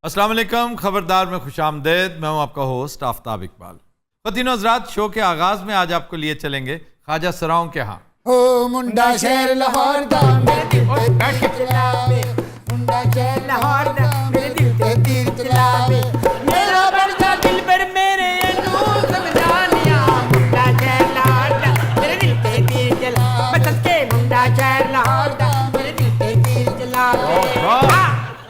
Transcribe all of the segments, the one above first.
अस्सलाम वालेकुम, खबरदार में खुशामदेद। मैं हूं आपका होस्ट आफ्ताब इकबाल। ख़वातीन हज़रात, शो के आगाज में आज आपको लिए चलेंगे ख्वाजा सराओं के यहाँ। हो मुंडा शहर लाहौर दा मेरे दिल ते तीर चलावे, मुंडा शहर लाहौर दा मेरे दिल ते तीर चलावे, मेरा बड़ा दिल पर मेरे नू समझा लिया, मुंडा शहर लाहौर दा मेरे दिल ते तीर चलावे, मैं सच्चे मुंडा शहर लाहौर दा मेरे दिल ते तीर चलावे।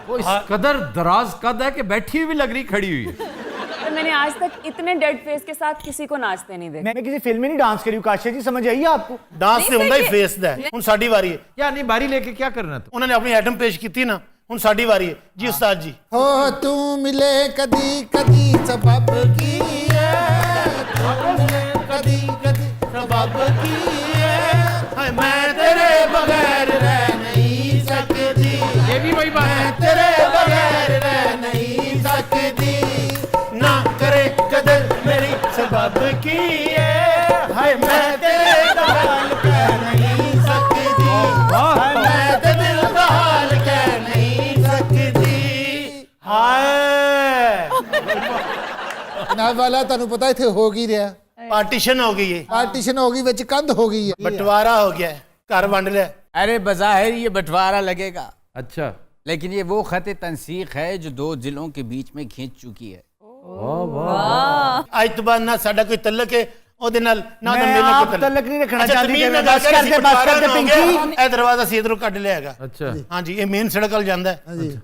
वो इस कदर दराज कद है कि बैठी हुई भी लग रही खड़ी हुई है। तो मैंने आज तक इतने डेड फेस के साथ किसी को नाचते नहीं देखा। मैं किसी फिल्म में नहीं डांस करी हूं। काशिया जी समझ आई आपको? डांस ਤੇ ਹੁੰਦਾ ਹੀ ਫੇਸ ਦਾ ਹੁਣ ਸਾਡੀ ਵਾਰੀ ਹੈ। क्या नहीं बारी लेके क्या करना तुम? ਉਹਨਾਂ ਨੇ ਆਪਣੀ ਆਈਟਮ ਪੇਸ਼ ਕੀਤੀ ਨਾ, ਹੁਣ ਸਾਡੀ ਵਾਰੀ ਹੈ ਜੀ। ਉਸਤਾਦ ਜੀ हो तू मिले कदी कदी सबब की है, तू मिले कदी कदी सबब की है, ਹਾਏ ਮੈਂ ਤੇਰੇ ਬਗੈਰ ਰਹਿ ਨਹੀਂ ਸਕਦੀ, ये भी वही बात है। ਮੈਂ ਤੇਰੇ ਬਗੈਰ ਰਹਿ ਨਹੀਂ ਸਕਦੀ, ਨਾ ਕਰੇ ਕਦਰ ਮੇਰੀ ਸਬਬ ਕੀ ਹੈ, ਹਾਏ ਮੈਂ ਤੇਰੇ ਦਾ ਹਾਲ ਕਹਿ ਨਹੀਂ ਸਕਦੀ, ਹਾਏ ਮੈਂ ਤੇ ਦਿਲ ਦਾ ਹਾਲ ਕਹਿ ਨਹੀਂ ਸਕਦੀ, ਹਾਏ जनाब वाला ਤੁਹਾਨੂੰ ਪਤਾ ਇੱਥੇ ਹੋ ਕੀ ਰਿਹਾ? ਪਾਰਟੀਸ਼ਨ ਹੋ ਗਈ ਹੈ, ਪਾਰਟੀਸ਼ਨ ਹੋ ਗਈ, ਵਿੱਚ ਕੰਧ ਹੋ ਗਈ ਹੈ। बंटवारा हो गया है, घर वंड लिया। अरे बज़ाहिर ये बंटवारा लगेगा, अच्छा, लेकिन ये वो खत तनसीख है जो दो जिलों के बीच में खींच चुकी है। आज तो बाद ना साडा कोई तल्लक है ਉਹਦੇ ਨਾਲ ਨਾ ਤਾਂ मैं ਮੇਰੇ आप ਕੋਲ तलक नहीं रखना अच्छा, चाहती, ਜ਼ਮੀਨ मैं ਨਾਲ बस करते पिंकी। ਇਹ ਦਰਵਾਜ਼ਾ ਸੀ ਇਧਰੋਂ ਕੱਢ ਲਿਆ ਹੈਗਾ। अच्छा। ਹਾਂਜੀ, ਇਹ ਮੇਨ ਸੜਕ ਵੱਲ ਜਾਂਦਾ ਹੈ।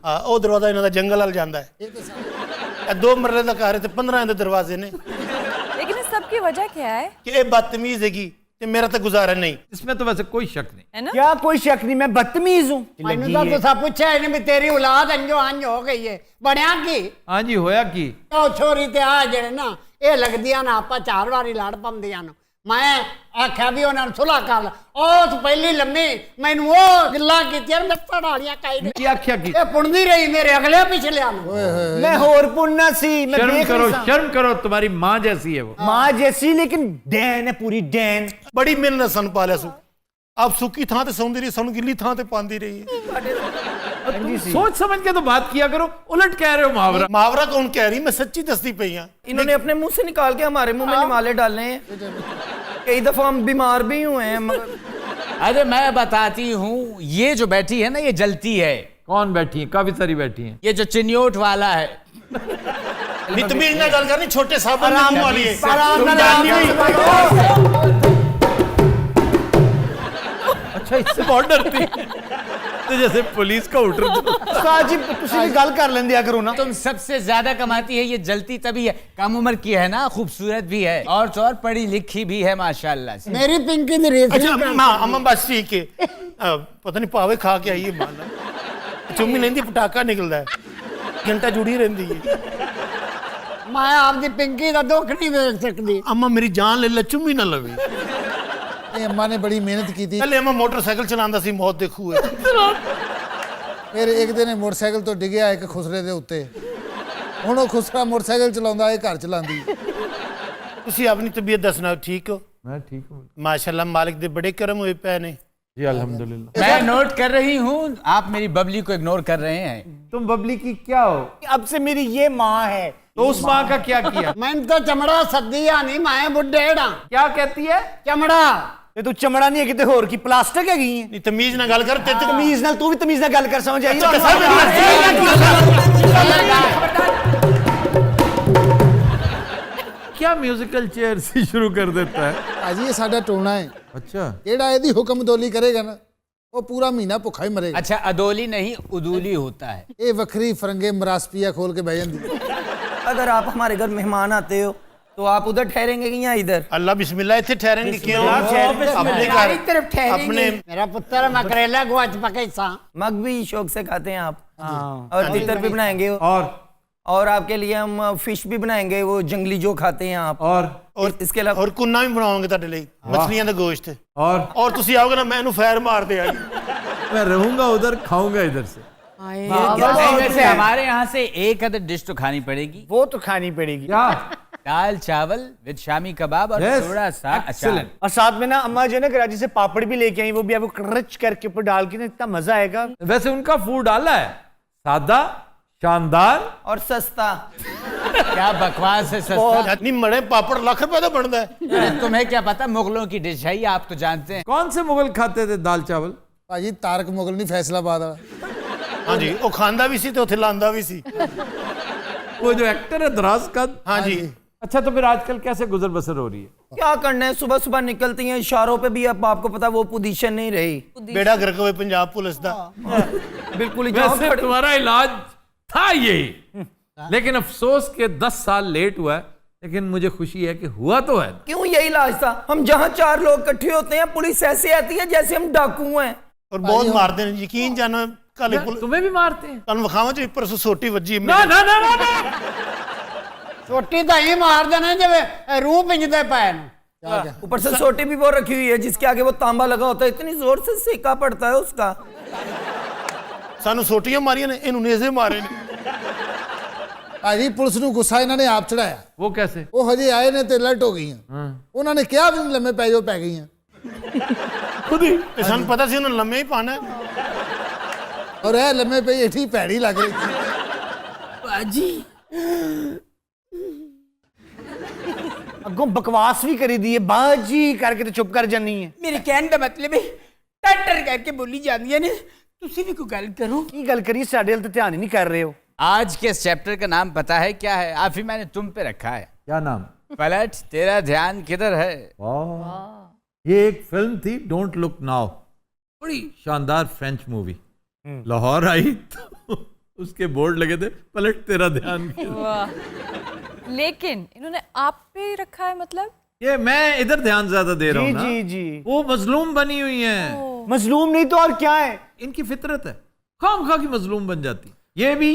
ਹਾਂ, ਉਹ ਦਰਵਾਜ਼ਾ ਇਹਨਾਂ ਦਾ ਜੰਗਲ ਵੱਲ ਜਾਂਦਾ ਹੈ। ਇਹ 2 ਮਰਲੇ ਦਾ ਘਰ ਹੈ ਤੇ 15 ਦੇ ਦਰਵਾਜ਼ੇ ਨੇ लेकिन इस सब की वजह क्या है? ਕਿ ਇਹ ਬਦਤਮੀਜ਼ ਹੈਗੀ ਤੇ ਮੇਰਾ ਤਾਂ ਗੁਜ਼ਾਰਾ ਨਹੀਂ। इसमें तो वैसे कोई शक नहीं। है ना? क्या कोई शक नहीं, मैं बदतमीज हूँ। ਮੈਨੂੰ ਤਾਂ ਤੁਸਾਂ ਪੁੱਛਿਆ ਇਹਨੇ ਵੀ ਤੇਰੀ ਔਲਾਦ ਅੰਜੋ ਅੰਜ ਹੋ ਗਈ ਏ, ਬਣਿਆ ਕੀ? हाँ जी, होया की? ਉਹ ਛੋਰੀ ਤੇ ਆ ਜਿਹੜੇ ਨਾ ਇਹ ਲੱਗਦੀਆਂ ਨਾ ਆਪਾਂ 4 ਵਾਰੀ ਲੜ ਪੰਦੀਆਂ ਨੂੰ। ਮੈਂ ਆਖਿਆ ਵੀ ਉਹਨਾਂ ਨੂੰ ਸੁਲਾ ਕਰ ਲਾ, ਉਸ ਪਹਿਲੀ ਲੰਮੀ ਮੈਨੂੰ ਉਹ ਗੱਲਾਂ ਕੀਤੀਆਂ ਲੱਤਾਂ ਢਾਲੀਆਂ ਕਾਈ ਨੇ। क्या क्या की? ਇਹ ਪੁੰਦੀ ਰਹੀ ਮੇਰੇ ਅਗਲੇ ਪਿਛਲਿਆਂ ਨੂੰ। मैं होर पुन्ना सी, मैं शर्म देख करो, नहीं सा। शर्म करो, तुम्हारी माँ जैसी है वो। माँ जैसी, लेकिन डैन है पूरी डैन। ਬੜੀ ਮਿਹਨਤ ਸਾਨੂੰ ਪਾਲਿਆ ਸੂ। ਆਪ ਸੁੱਕੀ ਥਾਂ ਤੇ ਸੌਂਦੀ ਰਹੀ, ਸਾਨੂੰ ਗਿੱਲੀ ਥਾਂ ਤੇ ਪਾਉਂਦੀ ਰਹੀ ਹੈ। सोच समझ के तो बात किया करो, उलट कह रहे हो मुहावरा। ਮੁਹਾਵਰਾ ਕੌਣ ਕਹਿ ਰਹੀ, ਮੈਂ ਸੱਚੀ ਦੱਸਦੀ ਪਈ ਹਾਂ। इन्होंने अपने मुंह से निकाल के हमारे मुंह में निमाले डाले हैं। कई दफा हम बीमार भी हुए हैं, मगर अरे मैं बताती हूँ, ये जो बैठी है ना ये जलती है। कौन बैठी है? काफी सारी बैठी हैं। ये जो चिन्योट वाला है, ਨਿਤਮੀਜ਼ ਨਾਲ ਗੱਲ ਕਰਨੀ, ਛੋਟੇ ਸਾਬਨ ਦੇ ਮੂੰਹ ਵਾਲੀ ਹੈ। आराम तुम नाल जानती आराम हुई। अच्छा, इससे बहुत डरती है। तो जैसे पुलिस का उठ उस्ताद जी तुसी भी गल कर लेंदे करो ना। तुम सबसे ज्यादा कमाती है, ये जलती तभी है। कम उम्र की है ना, खूबसूरत भी है और तो और पढ़ी लिखी भी है माशाल्लाह से। ਮੇਰੀ ਪਿੰਕੀ ਦੀ ਰੀਸ अच्छा मां अम्मा बस ठीक है। पता नहीं पावे खा के आई है मां, चुम्मी लेंदी पटाखा निकलदा है, घंटा जुड़ी रहंदी है। ਮੈਂ ਆਪਦੀ ਪਿੰਕੀ ਦਾ ਦੁੱਖ ਨਹੀਂ ਵੇਖ ਸਕਦੀ। अम्मा मेरी जान ले ले, चुम्मी ना लवे। ਇਹ ਅੰਮਾ ਨੇ ਬੜੀ ਮਿਹਨਤ ਕੀਤੀ। पहले अम्मा मोटरसाइकिल चलांदा सी मौत दे खूए, ਫਿਰ ਇੱਕ ਦਿਨ ਇਹ ਮੋਟਰਸਾਈਕਲ ਤੋਂ ਡਿੱਗਿਆ ਇੱਕ ਖੁਸਰੇ ਦੇ ਉੱਤੇ। ਹੁਣ ਉਹ ਖੁਸਰਾ ਮੋਟਰਸਾਈਕਲ ਚਲਾਉਂਦਾ, ਇਹ ਘਰ ਚਲਾਉਂਦੀ। ਤੁਸੀਂ ਆਪਣੀ ਤਬੀਅਤ ਦੱਸਣਾ, ਠੀਕ ਹੋ? मैं ठीक हूँ माशाल्लाह, मालिक दे बड़े करम होए पे ने। जी, अल्हम्दुलिल्लाह। मैं नोट कर रही हूँ, आप मेरी बबली को इग्नोर कर रहे हैं। तुम बबली की क्या हो? अब से मेरी ये माँ है। तो उस माँ का क्या किया? ਮੈਨੂੰ ਤਾਂ ਚਮੜਾ ਸੱਦੀਆ ਨਹੀਂ, ਮੈਂ ਬੁੱਢੇੜਾ क्या कहती है? ਚਮੜਾ। ये तू चमड़ा नहीं है किते होर की, प्लास्टिक है गई है। नहीं तमीज ना गल कर, ते तमीज नाल तू भी तमीज नाल गल कर, समझ आई? क्या म्यूजिकल चेयर से शुरू कर देता है? ਭਾਜੀ ਇਹ ਸਾਡਾ ਟੋਣਾ ਹੈ। अच्छा, ਜਿਹੜਾ ਇਹਦੀ ਹੁਕਮਦੋਲੀ ਕਰੇਗਾ ਨਾ ਉਹ ਪੂਰਾ ਮਹੀਨਾ ਭੁੱਖਾ ਹੀ ਮਰੇਗਾ। अच्छा, अदोली नहीं उदूली होता है। ਇਹ ਵੱਖਰੀ ਫਰੰਗੇ ਮਰਾਸਪੀਆ ਖੋਲ ਕੇ ਬਹਿ ਜਾਂਦੀ। अगर आप हमारे घर मेहमान आते हो तो आप उधर ठहरेंगे कि यहाँ इधर? अल्लाह बिस्मिल्लाह, इत्थे ठहरेंगे क्यों? अपने घर ਤਰਫ ਠਹਿरेंगे। अपने ਮੇਰਾ ਪੁੱਤਰ ਮੈਂ ਕਰੇਲਾ ਗੁਆਚ ਪਕੇ ਸਾਂ। मग भी शौक से खाते हैं आप? और तितर भी बनाएंगे, और आपके लिए हम फिश भी बनाएंगे, वो जंगली जो खाते हैं आप। और इसके अलावा और कुन्ना भी बनाओगे ਤੁਹਾਡੇ ਲਈ, मछलियां ਦਾ गोश्त। और और ਤੁਸੀਂ ਆਓਗੇ ਨਾ, ਮੈਨੂੰ ਫੈਰ ਮਾਰਦੇ ਆਈ। मैं रहूंगा उधर, खाऊंगा इधर से। नहीं, वैसे हमारे यहाँ से एक अदर डिश तो खानी पड़ेगी। वो तो खानी पड़ेगी। क्या? दाल चावल विद शामी कबाब और Yes. थोड़ा सा अचार। और साथ में ना अम्मा जो है ना कराची से पापड़ भी लेके आई, वो भी आपको क्रच करके ऊपर डाल के ना, इतना मजा आएगा। वैसे उनका फूड आला है, सादा, शानदार और सस्ता। क्या बकवास है सस्ता। नहीं मड़े पापड़ लाख रुपए का बनता है। अरे तुम्हें क्या पता, मुगलों की डिश है ये, आप तो जानते हैं। कौन से मुगल खाते थे दाल चावल? ਭਾਜੀ ਤਾਰਕ ਮੁਗਲ ਨਹੀਂ ਫੈਸਲਾਬਾਦ ਵਾਲਾ हाँ जी वो खांदा भी सी तो उथे लांदा भी सी। वो जो एक्टर है दराज कद। हाँ जी अच्छा तो फिर आजकल कैसे गुजर बसर हो रही है? क्या करना है, सुबह सुबह निकलती हैं इशारों पे भी, अब आपको पता वो पोजीशन नहीं रही। बेड़ा गर्क हुए पंजाब पुलिस दा। बिल्कुल ही जाओ वैसे खड़े- तुम्हारा इलाज था यही, लेकिन अफसोस के 10 साल लेट हुआ है, लेकिन मुझे खुशी है कि हुआ तो है। क्यों यही इलाज था? हम जहाँ 4 लोग इकट्ठे होते हैं पुलिस ऐसे आती है जैसे हम डाकू हैं। और बहुत मारते हैं, यकीन जानो कल तुम्हें भी मारते हैं? तुम विखावा च परसों सोटी वजी ना ना ना ना, ना। ਛੋਟੀ ਤਾਂ ਹੀ ਮਾਰਦੇ ਨੇ ਜਿਵੇਂ ਰੂਹ ਪਿੰਜਦੇ ਪਏ ਨੇ। ऊपर से सोटी भी वो रखी हुई है जिसके आगे वो तांबा लगा होता है, इतनी जोर से सेका पड़ता है उसका। सानू सोटियां मारियां ने, इन्होंने नेज़े मारे ने। ਭਾਜੀ ਪੁਲਿਸ ਨੂੰ ਗੁੱਸਾ ਇਹਨਾਂ ਨੇ ਆਪ ਚੜਾਇਆ। वो कैसे? ਉਹ ਹਜੇ ਆਏ ਨੇ ਤੇ ਅਲਰਟ ਹੋ ਗਈਆਂ। ਉਹਨਾਂ ਨੇ ਕਿਹਾ ਵੀ ਲੰਮੇ ਪੈ ਜਾਓ, ਪੈ ਗਈਆਂ। खुद ही। ते सानू पता सी उन्होंने लम्मे ही पाना है। ਔਰ ਇਹ ਲੰਮੇ ਪਈ ਐਠੀ ਭੈੜੀ ਲੱਗ ਰਹੀ ਸੀ। ਬਾਜੀ अगों बकवास भी करी दी है, बाजी करके तो चुप कर जानी है। ਮੇਰੇ ਕਹਿਣ ਦਾ ਮਤਲਬ ਹੈ ਟੱਟਰ ਕਰਕੇ ਬੋਲੀ ਜਾਂਦੀਆਂ ਨੇ, ਤੁਸੀਂ ਵੀ ਕੋਈ ਗੱਲ ਕਰੋ। की गल करिए, साडे वाल ते ध्यान ही नहीं कर रहे हो। आज के इस चैप्टर का नाम पता है क्या है? आफी मैंने तुम पे रखा है। क्या नाम? पलट तेरा ध्यान किधर है। वाह, ये एक फिल्म थी डोंट लुक नाउ, बड़ी शानदार फ्रेंच मूवी। लाहौर आई तो उसके बोर्ड लगे थे पलट तेरा ध्यान किधर। वाह, लेकिन इन्होंने आप पे ही रखा है मतलब? ये मैं इधर ध्यान ज्यादा दे रहा हूँ ना। जी वो मजलूम बनी हुई हैं। मजलूम नहीं तो और क्या है। इनकी फितरत है, खामखा की मजलूम बन जाती। ये भी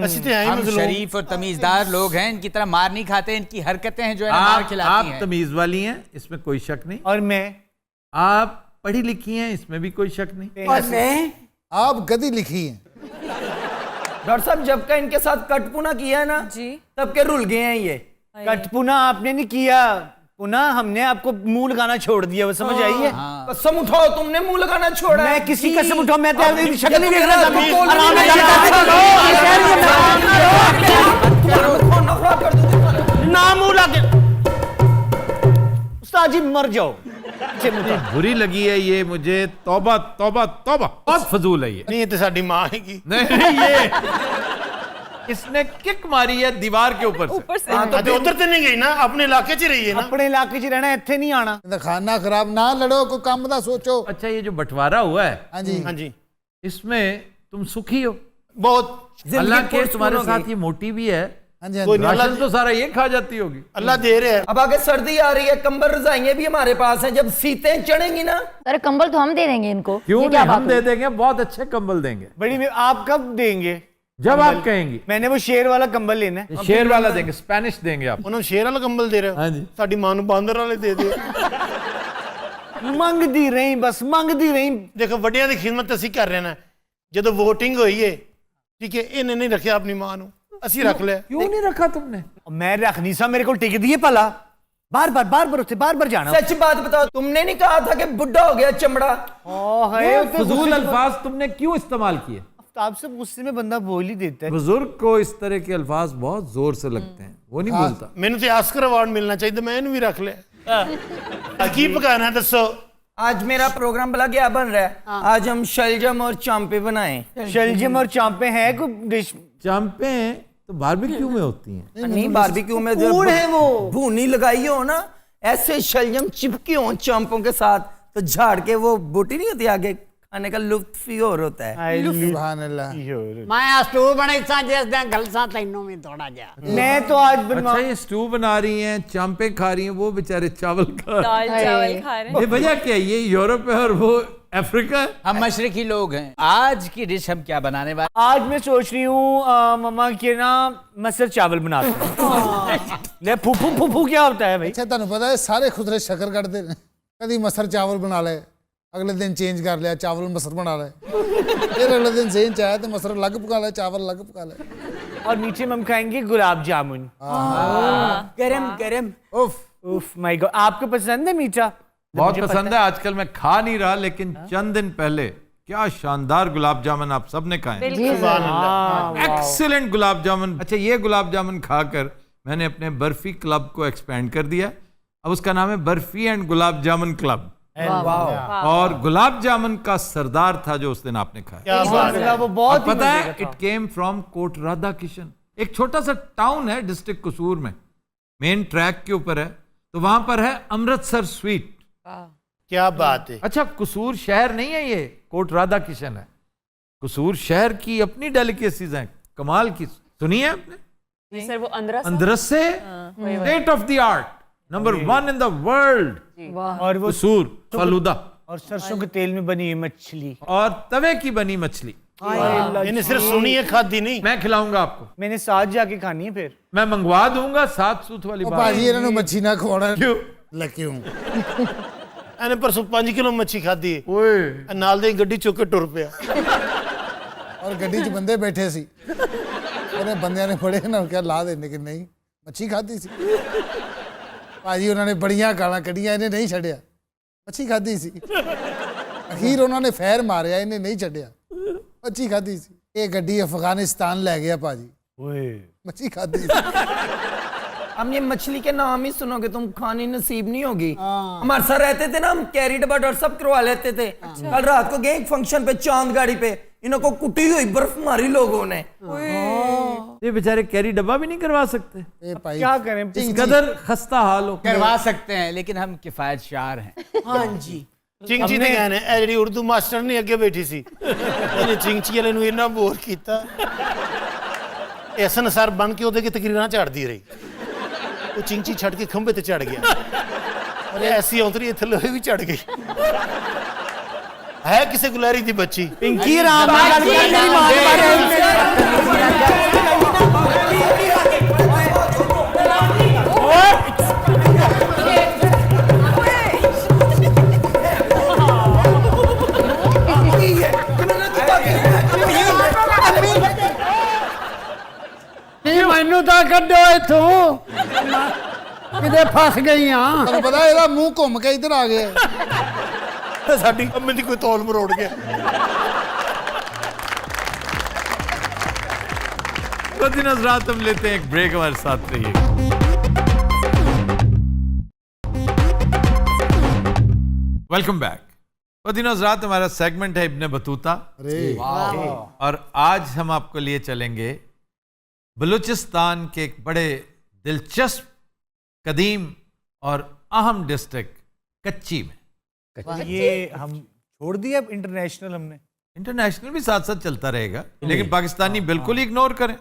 असि ते हैं ही हम मजलूम। शरीफ और तमीजदार लोग हैं, इनकी तरह मार नहीं खाते। इनकी हरकतें हैं जो है ना मार आप खिलाती हैं। तमीज वाली हैं, इसमें कोई शक नहीं। और मैं आप पढ़ी लिखी हैं, इसमें भी कोई शक नहीं। और मैं आप गदी लिखी है। डॉक्टर साहब जब का इनके साथ कटपुना किया है ना जी। तब के रुल गए हैं ये। कटपुना आपने नहीं किया, पुनः हमने आपको मुंह लगाना छोड़ दिया, वो समझ आई है। कसम उठाओ, तुमने मुंह लगाना छोड़ा है। मैं किसी कसम उठाऊं, मैं तो आपकी शक्ल नहीं ये देख रहा था। तो बोल आराम नहीं से रहा। ना मुंह लगे। उस्ताद जी मर जाओ। बुरी लगी है ये मुझे, तौबा तौबा तौबा, बहुत फजूल है ये। नहीं ये तो साडी माँ हैगी। नहीं ये इसने किक मारी है दीवार के ऊपर से। ऊपर से हाँ तो उधर तो नहीं गई ना, अपने इलाके च रही है ना। अपने इलाके च रहना, इत्थे नहीं आना। ਇਹਦਾ ਖਾਨਾ ਖਰਾਬ ਨਾ ਲੜੋ, ਕੋਈ ਕੰਮ ਦਾ ਸੋਚੋ। अच्छा ये जो बंटवारा हुआ है हाँ जी। हाँ जी इसमें तुम सुखी हो? बहुत। अल्लाह के पुरस्कार तुम्हारे होगी। साथ ये मोटी भी है, हाँ जी, हाँ कोई जी। नहीं, राशन तो सारा ये खा जाती होगी। अल्लाह दे रहे हैं। अब आगे सर्दी आ रही है, कंबल रजाइयां भी हमारे पास हैं, जब सीतें चढ़ेंगी ना। अरे कंबल तो हम दे देंगे इनको। क्यों ये क्या नहीं, हम बात दे हुई? देंगे, बहुत अच्छे कंबल देंगे बड़ी आप कब देंगे? जब आप कहेंगी। मैंने वो शेर वाला कंबल लेना है। शेर वाला देंगे, स्पेनिश देंगे आप। उन्होंने शेर वाला कंबल दे रहे हो। हाँ जी। साडी माँ नूं बांदर वाले दे दियो। मंगदी रही, बस मंगदी रही। देखो ਵੱਡਿਆਂ ਦੀ ਖਿਦਮਤ ਅਸੀਂ ਕਰ ਰਹੇ ਨਾ, ਜਦੋਂ VOTING ਹੋਈ ਏ ठीक है, इन्हें नहीं रखा अपनी मां नूं, ਅਸੀਂ ਰੱਖ ਲਿਆ। क्यों नहीं रखा तुमने? मैं रख नहीं सा, मेरे को टिक दिए भला। बार बार उससे बार जाना। सच बात बताओ, तुमने नहीं कहा था कि बुढ़ा हो गया चमड़ा? फजूल अल्फाज तुमने क्यों इस्तेमाल किए? आपसे गुस्से में बंदा बोल ही देता है। बुजुर्ग को इस तरह के अल्फाज बहुत जोर से लगते हैं, वो नहीं बोलता। ਮੈਨੂੰ ਤੇ ਆਸਕਰ ਅਵਾਰਡ ਮਿਲਣਾ ਚਾਹੀਦਾ, ਮੈਂ ਇਹਨੂੰ ਵੀ ਰੱਖ ਲਿਆ। ਕੀ ਪਕਾਣਾ है दसो। आज मेरा प्रोग्राम भला क्या बन रहा है? आज हम शलजम और चांपे बनाए। शलजम और चांपे हैं कोई डिश? चांपे तो बारबेक्यू में होती हैं। नहीं बारबेक्यू में जो फूड है वो। भूनी लगाई हो ना, ऐसे शलजम चिपके हो चांपों के साथ, तो झाड़ के वो बोटी नहीं होती आगे, खाने का लुत्फ ही और होता है। सुभान अल्लाह। ਮੈਂ ਆ ਸਟੂ ਬਣੀ ਸਾਂ ਜਿਸ ਦਿਨ ਗਲਸਾਂ ਤੈਨੂੰ ਵੀ ਥੋੜਾ ਜਿਹਾ। मैं तो आज बनवा। अच्छा ये स्टू बना रही हैं, चांपे खा रही हैं, वो बेचारे चावल खा रहे दाल चावल खा रहे हैं। ये वजह क्या है? ये यूरोप है और वो अफ्रीका है। हम मशरकी लोग हैं। आज की डिश हम क्या बनाने वाले? आज मैं सोच रही हूँ मम्मा के ना मसर चावल बनाते हैं। ले फूफू क्या होता है भाई? ਅੱਛਾ ਤੁਹਾਨੂੰ ਪਤਾ ਹੈ ਸਾਰੇ ਖੁਦਰੇ ਸ਼ੱਕਰ ਕੱਢਦੇ ਨੇ। ਕਦੀ ਮਸਰ ਚਾਵਲ ਬਣਾ ਲਏ, ਅਗਲੇ ਦਿਨ ਚੇਂਜ ਕਰ ਲਿਆ, ਚਾਵਲ ਮਸਰ ਬਣਾ ਲਏ, ਫਿਰ ਅਗਲੇ ਦਿਨ ਜ਼ੇਨ ਚ ਆਇਆ ਤੇ ਮਸਰ ਅਲੱਗ ਪਕਾ ਲਿਆ, ਚਾਵਲ ਅਲੱਗ ਪਕਾ ਲਏ। और मीठे में हम खाएंगे गुलाब जामुन। ਗਰਮ ਗਰਮ। उफ माय गॉड, आपको पसंद है मीठा? बहुत पसंद है। आजकल मैं खा नहीं रहा, लेकिन चंद दिन पहले क्या शानदार गुलाब जामुन आप सबने खाए। जी सर। एक्सीलेंट गुलाब जामुन। अच्छा, ये गुलाब जामुन खाकर मैंने अपने बर्फी क्लब को एक्सपेंड कर दिया। अब उसका नाम है बर्फी एंड गुलाब जामुन क्लब। और गुलाब जामुन का सरदार था जो उस दिन आपने खाया। क्या बात है। वो बहुत ही पता मजे है, का था। It came from Kot Radha Kishan. एक छोटा सा टाउन है डिस्ट्रिक्ट कसूर में, मेन ट्रैक के ऊपर है। तो वहां पर है अमृतसर स्वीट। क्या बात है। अच्छा, कसूर शहर नहीं है, ये कोट राधा किशन है। कसूर शहर की अपनी डेलिकेसीज हैं, कमाल की। सुनिए आपने, जी सर, वो अंदर अंदरस से state of the art, number 1 in the world. और वो कसूर फालूदा और सरसों के तेल में बनी हुई मछली। और तवे की बनी मछली। इन्हें सिर्फ सुनी है, खादी नहीं। मैं खिलाऊंगा आपको, मैंने साथ जाके खानी है फिर। मैं मंगवा दूंगा। 7 सूत वाली बात। ਭਾਜੀ ਇਹਨਾਂ ਨੂੰ ਮੱਛੀ ਨਾ ਖਵਾਉਣਾ क्यों? ਲੈ ਕਿਉਂ ਇਹਨੇ ਪਰਸੋਂ 5 ਕਿਲੋ ਮੱਛੀ ਖਾਧੀ ਹੈ। ओए, ਨਾਲ ਦੇ ਗੱਡੀ ਚੁੱਕ ਕੇ ਟੁਰ ਪਿਆ। ਔਰ ਗੱਡੀ 'ਚ ਬੰਦੇ ਬੈਠੇ ਸੀ ਉਹਨੇ ਬੰਦਿਆਂ ਨੇ ਫੜੇ ਨਾ ਕਿਹਾ ਲਾ ਦੇਣੇ ਕਿ ਨਹੀਂ ਮੱਛੀ ਖਾਧੀ ਸੀ ਭਾਜੀ ਉਹਨਾਂ ਨੇ ਬੜੀਆਂ ਗਾਲਾਂ ਕੱਢੀਆਂ ਇਹਨੇ ਨਹੀਂ ਛੱਡਿਆ ਮੱਛੀ ਖਾਧੀ ਸੀ ਅਖੀਰ ਉਹਨਾਂ ਨੇ ਫੈਰ ਮਾਰਿਆ ਇਹਨੇ ਨਹੀਂ ਛੱਡਿਆ ਮੱਛੀ ਖਾਧੀ ਸੀ ਇਹ ਗੱਡੀ ਅਫਗਾनिस्तान ਲੈ ਗਿਆ ਭਾਜੀ मच्छी खाती हम ये मछली के नाम ही सुनोगे तुम खानी नसीब नहीं होगी। हमारे साथ रहते थे ना, हम कैरी डब्बा और सब करवा लेते थे। कल रात को गए एक फंक्शन पे चांद गाड़ी पे, इनको कुटी हुई बर्फ मारी लोगों ने। ये बेचारे कैरी डब्बा भी नहीं करवा सकते। ए भाई क्या करें, इस कदर खस्ता हाल हो। करवा सकते हैं, लेकिन हम किफायतशार हैं। हाँ जी ਚਿੰਚੀ ਤੇ ਗਏ ਨੇ। ਇਹ ਜਿਹੜੀ ਉਰਦੂ ਮਾਸਟਰ ਨਹੀਂ ਅੱਗੇ ਬੈਠੀ ਸੀ, ਇਹਨੇ ਚਿੰਚੀ ਵਾਲੇ ਨੂੰ ਇੰਨਾ ਬੋਰ ਕੀਤਾ, ਐਸਨ ਸਰ ਬਣ ਕੇ ਉਹਦੇ ਕੀ ਤਕਰੀਰਾਂ ਝਾੜਦੀ ਰਹੀ। ਉਹ ਚਿੰਚੀ ਛੱਡ ਕੇ ਖੰਭੇ ਤੇ ਚੜ ਗਿਆ ਔਰ ਐਸੀ ਔਂਤਰੀ ਇੱਥੇ ਲੋਹੇ ਵੀ ਚੜ ਗਈ। ਹੈ ਕਿਸੇ ਗੁਲੈਰੀ ਦੀ ਬੱਚੀ। पिंकी राम ने गल कर मेरी मां के बारे ਮੈਨੂੰ ਤਾਂ ਕੱਢੋ ਇੱਥੋਂ ਕਿਤੇ ਫਸ ਗਈ ਆ ਤੁਹਾਨੂੰ ਪਤਾ ਇਹਦਾ ਮੂੰਹ ਘੁੰਮ ਕੇ ਇੱਧਰ ਆ ਗਿਆ ਸਾਡੀ ਅੰਮੀ ਦੀ ਕੋਈ ਤੌਲ ਮਰੋੜ ਗਿਆ। तो दिन हजरात, हम लेते हैं एक ब्रेक, हमारे साथ रहिए। Welcome back. तो दिन हजरात, हमारा सेगमेंट है इब्ने बतूता। और आज हम आपको लिए चलेंगे बलूचिस्तान के एक बड़े दिलचस्प, कदीम और अहम डिस्ट्रिक्ट कच्ची में। ये हम छोड़ दिया अब इंटरनेशनल हमने। इंटरनेशनल भी साथ साथ चलता रहेगा, लेकिन पाकिस्तानी बिल्कुल ही इग्नोर करें।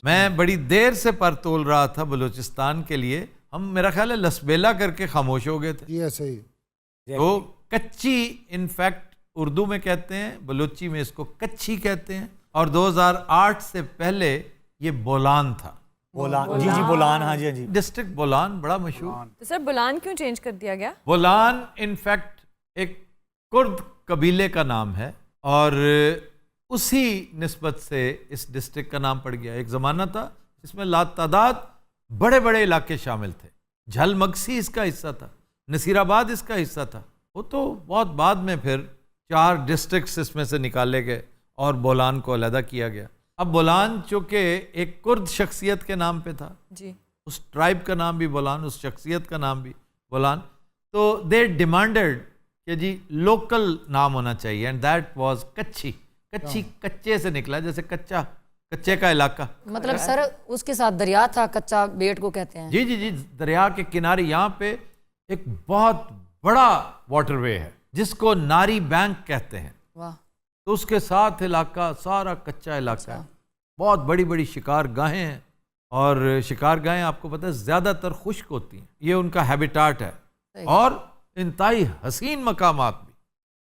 मैं बड़ी देर से पर तोल रहा था बलूचिस्तान के लिए। हम, मेरा ख्याल है, लसबेला करके खामोश हो गए थे। ये सही तो कच्ची इनफैक्ट उर्दू में कहते हैं, बलूची में इसको कच्ची कहते हैं। और 2008 से पहले ये बोलान था। बोलान, जी जी बोलान, हाँ जी हाँ जी। डिस्ट्रिक्ट बोलान बड़ा मशहूर। तो सर बुलान क्यों चेंज कर दिया गया? बोलान इनफैक्ट एक कुर्द कबीले का नाम है और उसी निस्बत से इस डिस्ट्रिक्ट का नाम पड़ गया। एक ज़माना था इसमें लातादाद बड़े बड़े इलाके शामिल थे। झलमगसी इसका हिस्सा था, नसीराबाद इसका हिस्सा था। वो तो बहुत बाद में फिर 4 डिस्ट्रिक्ट्स इसमें से निकाले गए और बोलान को अलहदा किया गया। अब बोलान चूँकि एक कुर्द शख्सियत के नाम पे था जी, उस ट्राइब का नाम भी बोलान, उस शख्सियत का नाम भी बोलान, तो दे डिमांडेड कि जी लोकल नाम होना चाहिए, एंड दैट वाज कच्ची। कच्ची कच्चे से निकला, जैसे कच्चा, कच्चे का इलाका। मतलब सर उसके साथ दरिया था, कच्चा बेट को कहते हैं। जी जी जी, दरिया के किनारे यहाँ पे एक बहुत बड़ा वाटरवे है जिसको नारी बैंक कहते हैं। वाह। तो उसके साथ इलाका सारा कच्चा इलाका है। बहुत बड़ी बड़ी शिकार गाहें हैं और शिकार गाहें आपको पता है ज़्यादातर खुश्क होती हैं, ये उनका हैबिटाट है। और इंतहाई हसीन मकामात भी,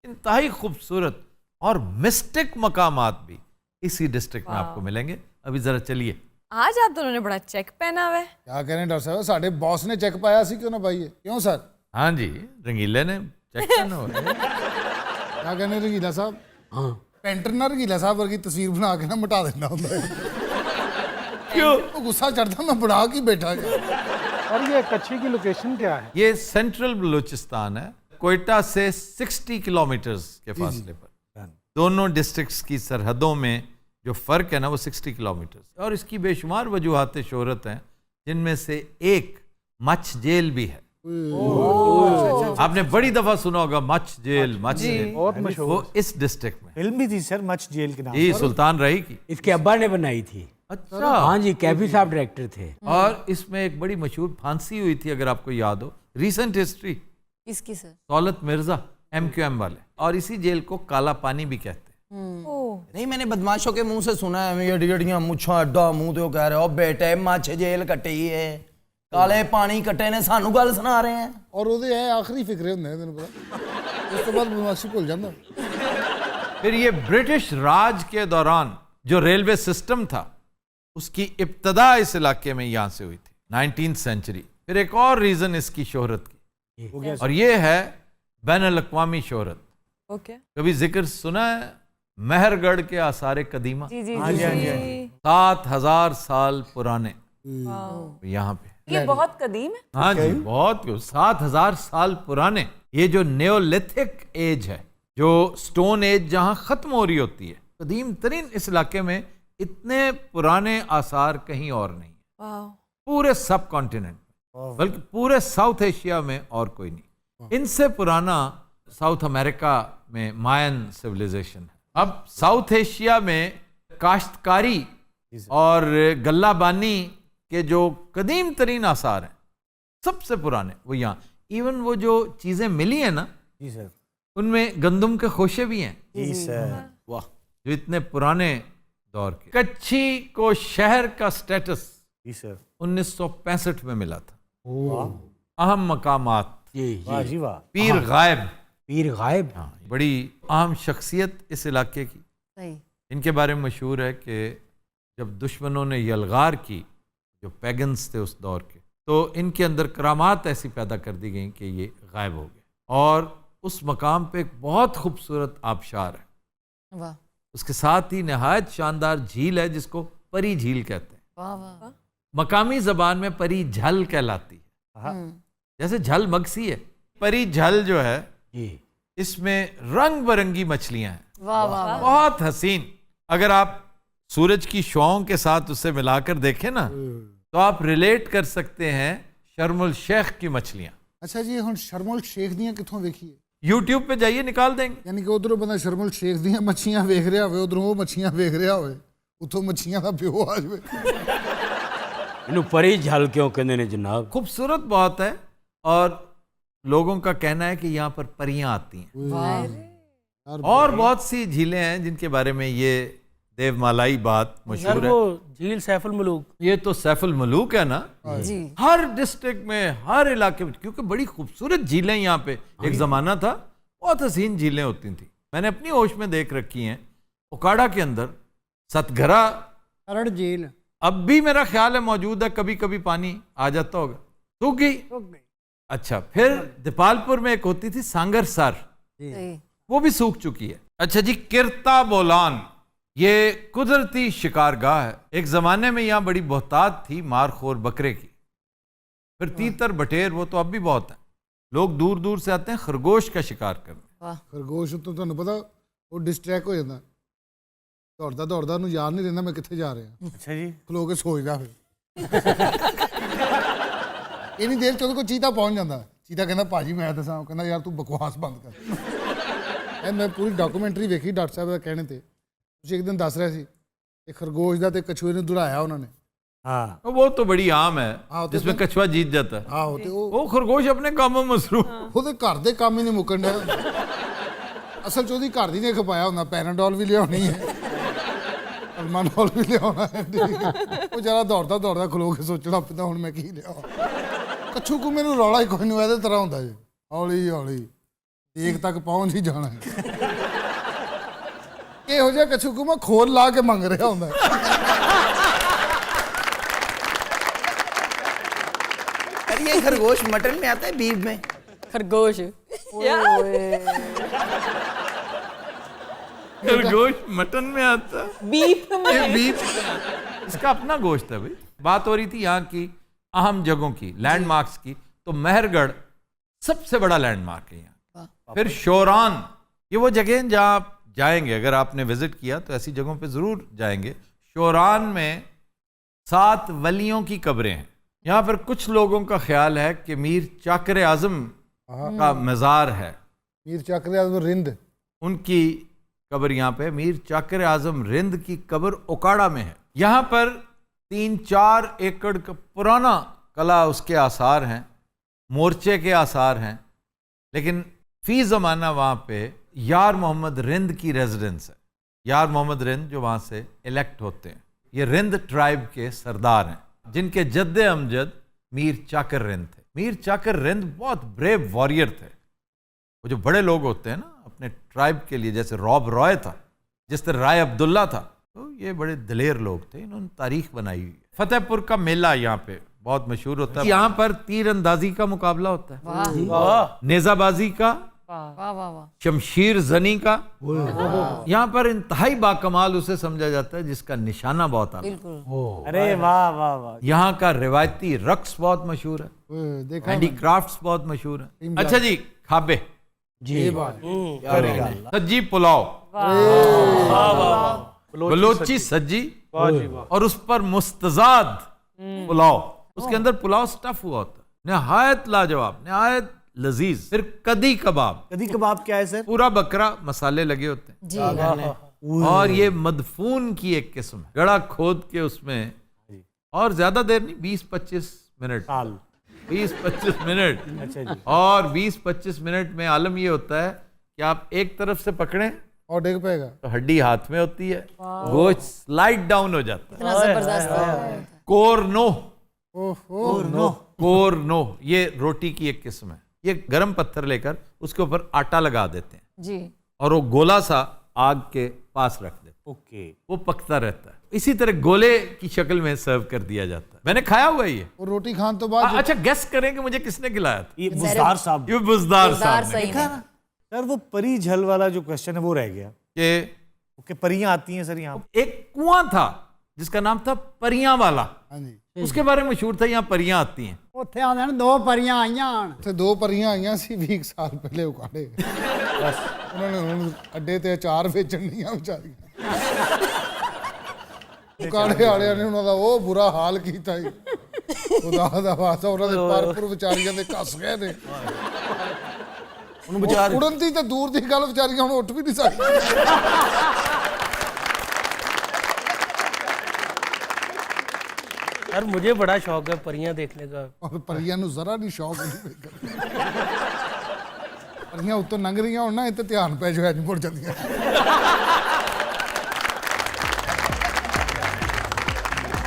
इंतहाई खूबसूरत और मिस्टिक मकामात भी इसी डिस्ट्रिक्ट में आपको मिलेंगे। अभी ज़रा चलिए। आज आप दोनों ने बड़ा चेक पहना हुआ है। क्या कह रहे हैं डॉक्टर साहब, साढ़े बॉस ने चेक पाया सी क्यों ना पाइए? क्यों सर? हाँ जी, रंगीले ने चेक करना हो। क्या कहने रंगीला साहब? हाँ, पेंटर ना रंगीला साहब वर्गी तस्वीर बना के ना मिटा देना होता है। क्यों? तो गुस्सा चढ़ता, मैं बुढ़ा की बैठा गया। और ये कच्ची की लोकेशन क्या है? ये सेंट्रल बलूचिस्तान है, कोयटा से 60 किलोमीटर्स के फासले पर। दोनों डिस्ट्रिक्ट्स की सरहदों में जो फ़र्क है ना वो 60 किलोमीटर, और इसकी बेशुमार वजूहात शोहरत हैं, जिनमें से एक मच्छ जेल भी है। आपने बड़ी दफा सुना होगा मच्छ जेल, मच्छ जेल, बहुत मशहूर। वो इस डिस्ट्रिक्ट में। फिल्म भी थी सर मच्छ जेल के नाम जी, सुल्तान रही की। इसके अब्बा ने बनाई थी। अच्छा। हाँ जी, कैफी साहब डायरेक्टर थे। और इसमें एक बड़ी मशहूर फांसी हुई थी, अगर आपको याद हो, रीसेंट हिस्ट्री, किसकी सर? दौलत मिर्जा, MQM वाले, और इसी जेल को काला पानी भी कहते हैं। नहीं, मैंने बदमाशों के मुंह से सुना है, अड़ियां मुछां अड्डा मुंह तो कह रहे हो बेटे मच्छ जेल कटी है, काले पानी कटे ने सानू गल सुना रहे हैं। और ਉਹਦੇ ਇਹ ਆਖਰੀ ਫਿਕਰੇ ਹੁੰਦੇ ਨੇ, ਤੈਨੂੰ ਪਤਾ, ਉਸ ਤੋਂ ਬਾਅਦ ਬਦਮਾਸ਼ੀ ਭੁੱਲ ਜਾਂਦਾ। फिर ये ब्रिटिश राज के दौरान जो रेलवे सिस्टम था उसकी इब्तदा इस इलाके में यहाँ से हुई थी, 19th सेंचुरी। फिर एक और रीज़न इसकी शोहरत की, और ये है बैनुल-अक़वामी शोहरत। ओके। कभी जिक्र सुना है मेहरगढ़ के आसार कदीमा? जी जी हाँ जी, हाँ जी, हाँ जी। 7000 साल पुराने यहाँ पे। ये बहुत कदीम है। हाँ जी, बहुत 7000 साल पुराने। ये जो नियोलिथिक एज है, जो स्टोन एज जहाँ ख़त्म हो रही होती है, कदीम तरीन इस इलाके में इतने पुराने आसार कहीं और नहीं है, वाह। पूरे सब कॉन्टिनेंट, बल्कि पूरे साउथ एशिया में और कोई नहीं। इनसे पुराना साउथ अमेरिका में मायन सिविलाइजेशन है। अब साउथ एशिया में काश्तकारी और गल्लाबानी के जो कदीम तरीन आसार हैं, सबसे पुराने वो यहाँ। इवन वो जो चीज़ें मिली हैं ना, जी सर, उनमें गंदम के खोशे भी हैं। जी सर, वाह, जो इतने पुराने दौर के। कच्छी को शहर का स्टेटस जी सर, 1965 में मिला था। अहम मकामात, वाह जी वाह, पीर गायब, पीर गायब। हाँ, बड़ी अहम शख्सियत इस इलाके की। सही। इनके बारे में मशहूर है कि जब दुश्मनों ने यलगार की, जो पैगन्स थे उस दौर के, तो इनके अंदर करामात ऐसी पैदा कर दी गई कि ये गायब हो गए। और उस मकाम पे एक बहुत खूबसूरत आबशार है, वाह उसके साथ ही नहायत शानदार झील है जिसको परी झील कहते हैं। वाह वाह। मकामी ज़बान में परी झल कहलाती है, जैसे झल मगसी है। परी झल जो है इसमें रंग बिरंगी मछलियां हैं, वाह वाह। बहुत हसीन। अगर आप सूरज की शुआओं के साथ उसे मिलाकर देखें ना, तो आप रिलेट कर सकते हैं शर्मुल शेख की मछलियां। ਅੱਛਾ ਜੀ, ਹੁਣ ਸ਼ਰਮੁਲ ਸ਼ੇਖ ਦੀਆਂ ਕਿੱਥੋਂ ਵੇਖੀਏ? यूट्यूब पे जाइए, निकाल देंगे। ਯਾਨੀ ਕਿ ਉਧਰੋਂ ਬੰਦਾ ਸ਼ਰਮੁਲ ਸ਼ੇਖ ਦੀਆਂ ਮੱਛੀਆਂ ਵੇਖ ਰਿਹਾ ਹੋਵੇ, ਉਧਰੋਂ ਉਹ ਮੱਛੀਆਂ ਵੇਖ ਰਿਹਾ ਹੋਵੇ, ਉੱਥੋਂ ਮੱਛੀਆਂ ਦਾ ਪਿਓ ਆ ਜਾਵੇ। इन्हू परी झल क्यों कहते ने जनाब? खूबसूरत बहुत है, और लोगों का कहना है कि यहाँ पर परियां आती हैं। और बहुत सी झीलें हैं जिनके बारे में ये देवमालाई बात सर मशहूर है। वो झील सैफुल मलूक, ये तो सैफुल मलूक है ना, जी। हर डिस्ट्रिक्ट में, हर इलाके में, क्योंकि बड़ी खूबसूरत झीलें यहाँ पे एक ज़माना था, बहुत हसीन झीलें होती थी। मैंने अपनी होश में देख रखी हैं। ओकाड़ा के अंदर सतघरा अरण झील अब भी मेरा ख्याल है मौजूद है, कभी कभी पानी आ जाता होगा, सूख गई। अच्छा, फिर दीपालपुर में एक होती थी सांगरसर, सही। वो भी सूख चुकी है। अच्छा जी, किरता बोलान, ये कुदरती शिकारगाह है। एक ज़माने में यहाँ बड़ी बहुतात थी मारखोर बकरे की। फिर तीतर बटेर, वो तो अब भी बहुत है। लोग दूर दूर से आते हैं खरगोश का शिकार करने। वाह। ਖਰਗੋਸ਼ ਤੋਂ ਤੁਹਾਨੂੰ ਪਤਾ ਉਹ ਡਿਸਟਰੈਕਟ ਹੋ ਜਾਂਦਾ, ਦੌੜਦਾ ਦੌੜਦਾ ਉਹਨੂੰ ਯਾਦ ਨਹੀਂ ਰਹਿੰਦਾ ਮੈਂ ਕਿੱਥੇ ਜਾ ਰਿਹਾ, अच्छा जी, ਖਲੋ ਕੇ ਸੋਚਦਾ ਫਿਰ। ਇੰਨੀ ਦੇਰ ਚ ਉਹਦੇ ਕੋਲ ਚੀਤਾ ਪਹੁੰਚ ਜਾਂਦਾ। ਚੀਤਾ ਕਹਿੰਦਾ ਭਾਜੀ ਮੈਂ ਦੱਸਾਂ, ਉਹ ਕਹਿੰਦਾ ਯਾਰ ਤੂੰ ਬਕਵਾਸ ਬੰਦ ਕਰ। ਇਹ ਮੈਂ ਪੂਰੀ ਡਾਕੂਮੈਂਟਰੀ ਵੇਖੀ ਡਾਕਟਰ ਸਾਹਿਬ ਦਾ ਕਹਿਣੇ ਤੇ। ਤੁਸੀਂ ਇੱਕ ਦਿਨ ਦੱਸ ਰਹੇ ਸੀ ਕਿ ਖਰਗੋਸ਼ ਦਾ ਤੇ ਕਛੂਏ ਨੂੰ ਦੁੜਾਇਆ ਉਹਨਾਂ ਨੇ। हाँ वो तो बड़ी आम है, हाँ, तो जिसमें कछुआ जीत जाता है। ਆਹੋ ਤੇ ਉਹ वो खरगोश अपने कामों में मसरूफ। ਉਹਦੇ ਘਰ ਦੇ ਕੰਮ ਹੀ ਨਹੀਂ ਮੁੱਕਣ ਡਿਆ। ਅਸਲ 'ਚ ਉਹਦੀ ਘਰ ਦੀ ਨੇ ਖਪਾਇਆ ਹੁੰਦਾ, ਪੈਰਾਡੋਲ ਵੀ ਲਿਆਉਣੀ ਹੈ, ਅਲਮਾਨੋਲ ਵੀ ਲਿਆਉਣਾ ਹੈ। ਉਹ ਜਰਾ ਦੌੜਦਾ ਦੌੜਦਾ ਖਲੋ ਕੇ ਸੋਚਣਾ ਪੈਂਦਾ ਹੁਣ ਮੈਂ ਕੀ ਲਿਆਵਾਂ। ਕੱਛੂ ਕੁ ਮੈਨੂੰ ਰੌਲਾ ਹੀ ਕੋਈ ਨਹੀਂ, ਇਹਦੇ ਤਰ੍ਹਾਂ ਹੁੰਦਾ ਜੀ, ਹੌਲੀ ਹੌਲੀ ਦੇਖ ਤੱਕ ਪਹੁੰਚ ਹੀ ਜਾਣਾ ਹੈ। ਇਹੋ ਜਿਹਾ ਕੱਛੂ ਕੁ ਮੈਂ ਖੋਲ ਲਾ ਕੇ ਮੰਗ ਰਿਹਾ ਹੁੰਦਾ। अरे ये खरगोश मटन में आता है, बीफ में? खरगोश। खरगोश मटन में आता है, बीफ में। ये बीफ इसका अपना गोश्त है भाई। बात हो रही थी यहाँ की अहम जगहों की, लैंडमार्क्स की, तो मेहरगढ़ सबसे बड़ा लैंडमार्क है यहाँ। फिर शोरान, ये वो जगह हैं जहाँ आप जाएंगे, अगर आपने विजिट किया तो ऐसी जगहों पे ज़रूर जाएंगे। शोरान में 7 वलियों की कब्रें हैं। यहाँ पर कुछ लोगों का ख्याल है कि मीर चाकर आज़म का मज़ार है। मीर चाकर आज़म रिंद, उनकी कब्र यहाँ पे। मीर चाकर आज़म रिंद की कब्र ओकाड़ा में है। यहाँ पर 3-4 एकड़ का पुराना कला उसके आसार हैं, मोर्चे के आसार हैं, लेकिन फी ज़माना वहाँ पे यार मोहम्मद रिंद की रेजिडेंस है। यार मोहम्मद रिंद जो वहाँ से इलेक्ट होते हैं, ये रिंद ट्राइब के सरदार हैं, जिनके जद्दे अमजद मीर चाकर रिंद थे। मीर चाकर रिंद बहुत ब्रेव वॉरियर थे। वो जो बड़े लोग होते हैं ना अपने ट्राइब के लिए, जैसे रॉब रॉय था, जिस तरह राय अब्दुल्ला था, तो ये बड़े दिलेर लोग थे। इन्होंने तारीख बनाई हुई है। फतेहपुर का मेला यहाँ पे बहुत मशहूर होता है। यहाँ पर तीर अंदाजी का मुकाबला होता है, नेजाबाजी का, वाह वाह वाह। शमशीर जनी का। यहाँ पर इंतहाई बाकमाल उसे समझा जाता है जिसका निशाना बहुत आता है। बिल्कुल। अरे वाह वाह वाह। यहाँ का रिवायती रक्स बहुत मशहूर है, देखा हैंडीक्राफ्ट्स बहुत मशहूर है। अच्छा जी, खाबे जी सज्जी पुलाव, बलोची सज्जी, और उस पर मुस्तजाद पुलाव, उसके अंदर पुलाव स्टफ हुआ होता है, नहायत लाजवाब, नहायत लजीज। फिर कदी कबाब। कदी कबाब क्या है सर? पूरा बकरा, मसाले लगे होते हैं जी। और ये मदफून की एक किस्म है, गड़ा खोद के उसमें, और ज्यादा देर नहीं, 20-25 मिनट, 20-25 मिनट। अच्छा जी। और 20-25 मिनट में आलम ये होता है कि आप एक तरफ से पकड़ें और डिग पेगा तो हड्डी हाथ में होती है, गोश्त स्लाइड डाउन हो जाता है। इतना जबरदस्त। कोरनो, ओहो कोरनो ये रोटी की एक किस्म है। ये गर्म पत्थर लेकर उसके ऊपर आटा लगा देते हैं जी। और वो गोला सा आग के पास रख देते हैं, ओके। वो पकता रहता है। इसी तरह गोले की शक्ल में सर्व कर दिया जाता है। मैंने खाया हुआ है ये। और रोटी खान तो बाद अच्छा, गेस करेंगे मुझे किसने खिलाया था? ये बुज़दार साहब। ये बुज़दार जोरदार साहब ने। सही में। सर वो परी झल वाला जो क्वेश्चन है वो रह गया कि परियां आती हैं सर यहाँ? एक कुआं था जिसका नाम था परियां वाला, हाँ जी, उसके बारे में मशहूर था, यहाँ परियां आती हैं। ਉੱਥੇ ਆਉਂਦੇ ਨੇ 2 ਪਰੀਆਂ ਆਈਆਂ ਹਨ ਉੱਥੇ 2 ਪਰੀਆਂ ਆਈਆਂ ਸੀ 20 ਸਾਲ ਪਹਿਲੇ ਉਕਾੜੇ। ਬਸ ਉਹਨਾਂ ਨੇ ਹੁਣ ਅੱਡੇ ਤੇ ਅਚਾਰ ਵੇਚਣ ਨਹੀਂ ਆ ਵਿਚਾਰੀਆਂ। ਉਕਾੜੇ ਵਾਲਿਆਂ ਨੇ ਉਹਨਾਂ ਦਾ ਉਹ ਬੁਰਾ ਹਾਲ ਕੀਤਾ ਜੀ, ਖੁਦਾ ਦਾ ਵਾਸਤਾ, ਉਹਨਾਂ ਦੇ ਪਰਪੁਰ ਵਿਚਾਰੀਆਂ ਦੇ ਘਸ ਗਏ ਨੇ। ਉਹਨੂੰ ਵਿਚਾਰ ਉੜਨ ਦੀ ਤਾਂ ਦੂਰ ਦੀ ਗੱਲ, ਵਿਚਾਰੀਆਂ ਹੁਣ ਉੱਠ ਵੀ ਨਹੀਂ ਸਕਦੀਆਂ। यार मुझे बड़ा शौक है परियां देखने का। और परियां ਨੂੰ ਜ਼ਰਾ ਨਹੀਂ ਸ਼ੌਕ ਨਹੀਂ। परियां ਉੱਤੋਂ ਲੰਘ ਰਹੀਆਂ ਹੁਣ ਨਾ, ਇਹ ਤੇ ਧਿਆਨ ਪੈ ਜਾਏ ਨਹੀਂ ਮੁੜ ਜਾਂਦੀਆਂ।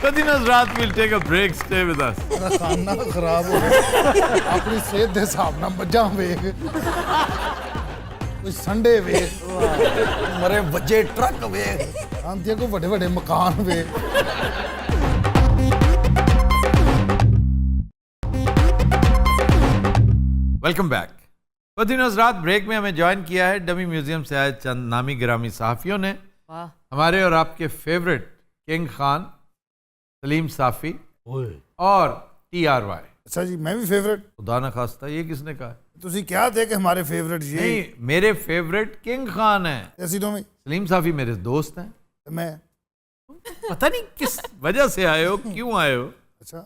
Madina's Raat will take a break. Stay with us. ਖਾਨਾ ਖਰਾਬ ਹੋ ਗਿਆ ਆਪਣੀ ਸਿਹਤ ਦੇ ਹਿਸਾਬ ਨਾਲ। ਮੱਝਾਂ ਵੇਖ, ਕੋਈ ਸੰਡੇ ਵੇਖ, मरे वजे ट्रक वेख। ਆਂਦੀਆਂ ਕੋਈ ਵੱਡੇ ਵੱਡੇ ਮਕਾਨ ਵੇਖ। Welcome back. मदीना's रात ब्रेक में हमें ज्वाइन किया है डमी म्यूजियम से आए चंद नामी गिरामी सहाफ़ियों ने। वाह। हमारे और आपके फेवरेट किंग खान, सलीम साफ़ी और TRY। अच्छा जी, मैं भी फेवरेट। खुदा न खास्ता, ये किसने कहा है? ਤੁਸੀਂ ਕਿਹਾ थे कि हमारे फेवरेट ये नहीं, मेरे फेवरेट किंग खान है, ऐसी दोवें सलीम साफ़ी मेरे दोस्त हैं। मैं पता नहीं किस वजह से आए हो, क्यों आए हो, अच्छा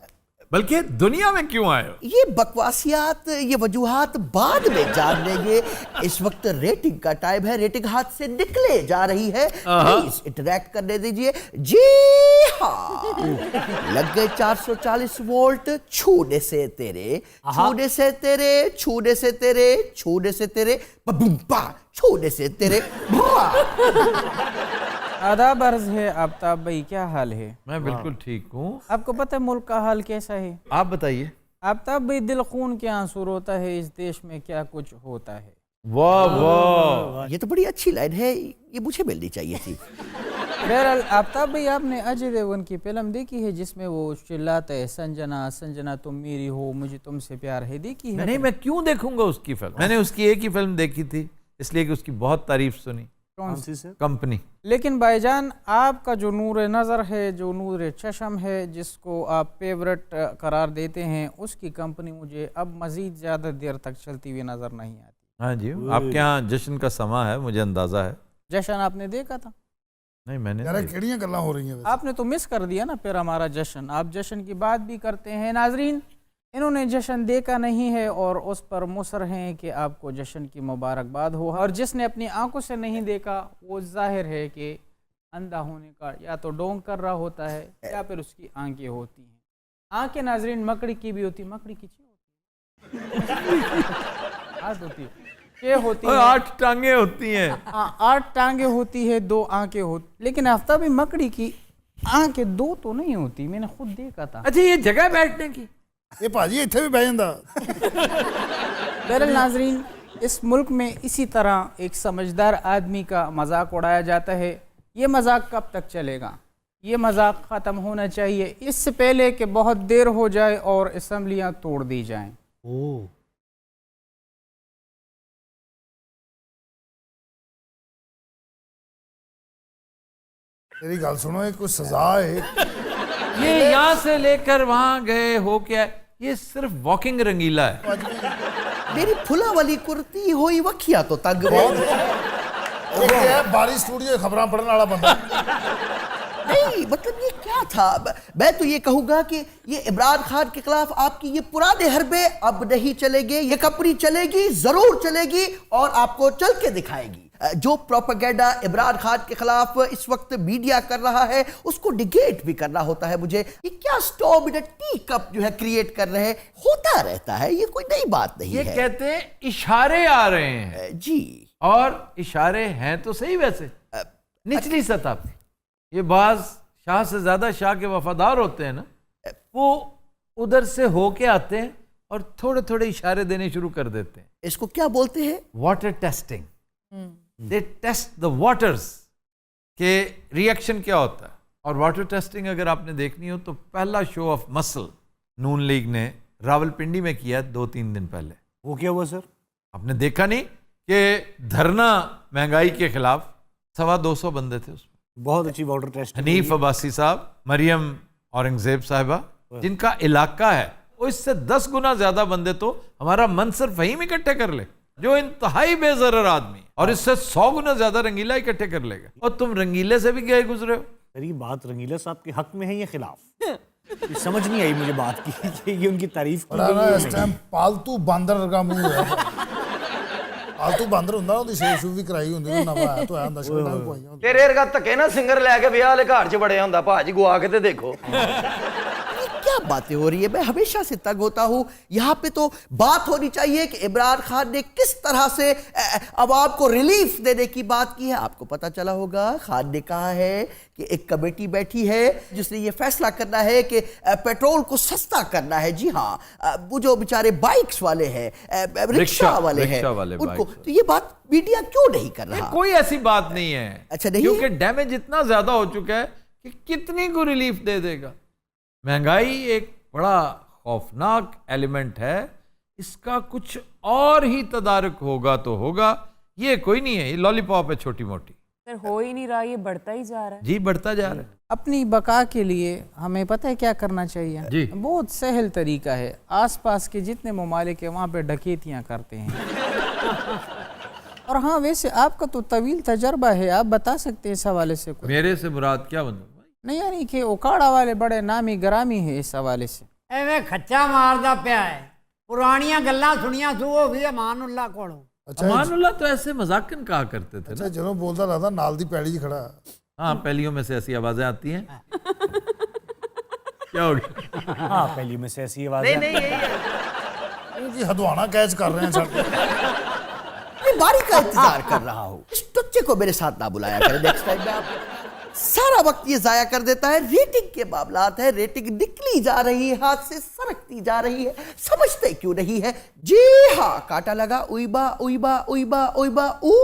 बल्कि दुनिया में क्यों आए हो? ये बकवासियात, ये वजूहात बाद में जान लेंगे। इस वक्त रेटिंग का टाइम है, रेटिंग हाथ से निकले जा रही है, प्लीज इंटरैक्ट करने दीजिए। जी हाँ, लग गए 440 वोल्ट। छूने से तेरे, छूने से तेरे, छूने से तेरे, छूने से तेरे, बबुम्बा, छूने से तेरे। आदाब अर्ज है आफ्ताब भाई, क्या हाल है? मैं बिल्कुल ठीक हूँ। आपको पता है मुल्क का हाल कैसा है? आप बताइए। आफ्ताब भाई, दिल खून के आंसू रोता है, इस देश में क्या कुछ होता है। वाह वाह, ये तो बड़ी अच्छी लाइन है, ये मुझे मिलनी चाहिए थी। बहरहाल आफ्ताब भाई, आपने अजय देवगन की फिल्म देखी है जिसमें वो चिल्लाता है संजना संजना तुम मेरी हो, मुझे तुमसे प्यार है? देखी है? नहीं, मैं क्यों देखूंगा उसकी फिल्म? मैंने उसकी एक ही फिल्म देखी थी, इसलिए कि उसकी बहुत तारीफ सुनी। कौन सी सर? कंपनी। लेकिन भाईजान, आपका जो नूर नज़र है, जो नूर चशम है, जिसको आप फेवरेट करार देते हैं, उसकी कंपनी मुझे अब मज़ीद ज़्यादा देर तक चलती हुई नज़र नहीं आती। हाँ जी, आपके यहाँ जश्न का समा है, मुझे अंदाजा है। जश्न आपने देखा था? नहीं, मैंने यार नहीं। केड़ियां गल्लां हो रही हैं वैसे? आपने तो मिस कर दिया ना फिर हमारा जश्न। आप जश्न की बात भी करते हैं। नाजरीन, इन्होंने जश्न देखा नहीं है और उस पर मुसर हैं कि आपको जश्न की मुबारकबाद हो। और जिसने अपनी आंखों से नहीं देखा वो जाहिर है कि अंधा होने का या तो डोंग कर रहा होता है या फिर उसकी आंखें होती हैं। आंखें नाजरीन मकड़ी की भी होती, मकड़ी की हाथ होती है, ये होती है, 8 टांगे होती हैं। 8 टांगे होती है, 2 आंखें होती, लेकिन आफ्ताबी मकड़ी की आंखें 2 तो नहीं होती, मैंने खुद देखा था। अच्छा, ये जगह बैठने की, ये भाजी इत्थे भी बह जांदा। बहरहाल नाजरीन, इस मुल्क में इसी तरह एक समझदार आदमी का मजाक उड़ाया जाता है। ये मजाक कब तक चलेगा? ये मजाक ख़त्म होना चाहिए इससे पहले कि बहुत देर हो जाए और असम्बलियाँ तोड़ दी जाएं। तेरी गल सुनो, ये कोई सजा है? ये यहाँ से लेकर वहां गए हो क्या, ये सिर्फ वॉकिंग रंगीला है। मेरी फुला वाली कुर्ती होई वखिया तो तग एक है बारिश स्टूडियो खबरां पढ़ने वाला बंदा। नहीं, मतलब ये क्या था? मैं तो ये कहूंगा कि ये इमरान खान के खिलाफ आपकी ये पुराने हरबे अब नहीं चलेंगे। ये कंपनी चलेगी, जरूर चलेगी और आपको चल के दिखाएगी। जो प्रोपेगेंडा इमरान खान के खिलाफ इस वक्त मीडिया कर रहा है उसको डिगेट भी करना होता है मुझे। ये क्या stop in a tea cup जो है क्रिएट कर रहे हैं, होता रहता है, ये कोई नई बात नहीं ये है। कहते हैं इशारे आ रहे हैं जी, और इशारे हैं तो सही वैसे निचली सतह पे। ये बाज शाह से ज्यादा शाह के वफादार होते हैं ना, वो उधर से होके आते हैं और थोड़े थोड़े इशारे देने शुरू कर देते हैं। इसको क्या बोलते हैं? Water testing. They test the waters के रिएक्शन क्या होता है। और वाटर टेस्टिंग अगर आपने देखनी हो तो पहला शो ऑफ मसल नून लीग ने रावलपिंडी में किया 2-3 दिन पहले। वो क्या हुआ सर? आपने देखा नहीं कि धरना महंगाई के खिलाफ 250 बंदे थे उसमें। बहुत अच्छी वाटर टेस्ट। हनीफ अब्बासी साहब, मरियम औरंगजेब साहिबा, जिनका इलाका है, वो इससे 10 गुना ज्यादा बंदे तो हमारा मंसर फहीम इकट्ठे कर ले, जो इंतहाई बेजरर आदमी, और इससे 100 गुना ज्यादा रंगीला इकट्ठे कर लेगा। और तुम रंगीले से भी गए गुजरे हो। सर ये बात रंगीला साहब के हक में है या खिलाफ? ये समझ नहीं आई मुझे बात की, ये उनकी तारीफ की बड़ा ना गई इस है। टाइम पालतू बांदर का मुंह है। पालतू बांदर ਹੁੰਦਾ ਉਹਦੀ ਸ਼ੇਵ ਸ਼ੂ ਵੀ ਕਰਾਈ ਹੁੰਦੀ ਨਾ ਨਵਾਂ ਆਇਆ ਤਾਂ ਹੁੰਦਾ ਸ਼ਰਟਾਂ ਵੀ ਪਾਈਆਂ ਹੁੰਦੀਆਂ। तेरे वर्गा धक्के ना सिंगर लैके विआह वाले घर च बड़े हुंदा भाजी, गुआ के ते देखो। क्या बातें हो रही है? मैं हमेशा से तंग होता हूं। यहाँ पे तो बात होनी चाहिए कि इमरान खान ने किस तरह से अवाम को रिलीफ देने की बात की है। आपको पता चला होगा, खान ने कहा है कि एक कमेटी बैठी है जिसने ये फैसला करना है कि पेट्रोल को सस्ता करना है। जी हाँ, वो जो बेचारे बाइक्स वाले हैं, रिक्शा वाले हैं, उनको तो ये बात मीडिया क्यों नहीं कर रहा? कोई ऐसी बात नहीं है। अच्छा नहीं, क्योंकि डैमेज इतना ज्यादा हो चुका है कि कितनी को रिलीफ दे देगा। महंगाई एक बड़ा खौफनाक एलिमेंट है, इसका कुछ और ही तदारुक होगा तो होगा, ये कोई नहीं है, ये लॉलीपॉप है छोटी मोटी। सर हो ही नहीं रहा, ये बढ़ता ही जा रहा है। जी बढ़ता जा रहा है। अपनी बका के लिए हमें पता है क्या करना चाहिए? जी। बहुत सहल तरीका है। आसपास के जितने ममालिक है वहाँ पे डकैतियाँ करते हैं। और हाँ, वैसे आपका तो तवील तजर्बा है, आप बता सकते हैं इस हवाले से कुछ? मेरे से मुराद क्या बनूं? नहीं, यानी कि उकाड़ा वाले बड़े नामी ग्रामी है इस हवाले से। ਐਵੇਂ ਖੱਚਾ ਮਾਰਦਾ ਪਿਆ ਹੈ। ਪੁਰਾਣੀਆਂ ਗੱਲਾਂ ਸੁਣੀਆਂ ਸੂ ਉਹ ਵੀ ਅਮਾਨੁੱਲਾ ਕੋਲੋਂ। अमानुल्लाह तो ऐसे मजाकन कहा करते थे। अच्छा, ਜਦੋਂ ਬੋਲਦਾ ਲੱਗਦਾ ਨਾਲ ਦੀ ਪੈੜੀ 'ਚ ਖੜਾ। हाँ, पहलियों में से ऐसी आवाजें आती हैं। क्या हो गया? हाँ, पहली में से ऐसी आवाज नहीं ਇਹ ਕੀ ਹਦਵਾਣਾ ਕੈਚ ਕਰ ਰਹੇ हैं मैं बारी का इंतजार कर रहा हूँ। इस टुच्चे को मेरे साथ ना बुलाया करें नेक्स्ट टाइम में। आप सारा वक्त ये जाया कर देता है। रेटिंग के मामलात है, रेटिंग निकली जा रही है, हाथ से सरकती जा रही है, समझते क्यों नहीं है? जी हाँ, काटा लगा उइबा उइबा उइबा उइबा ऊ,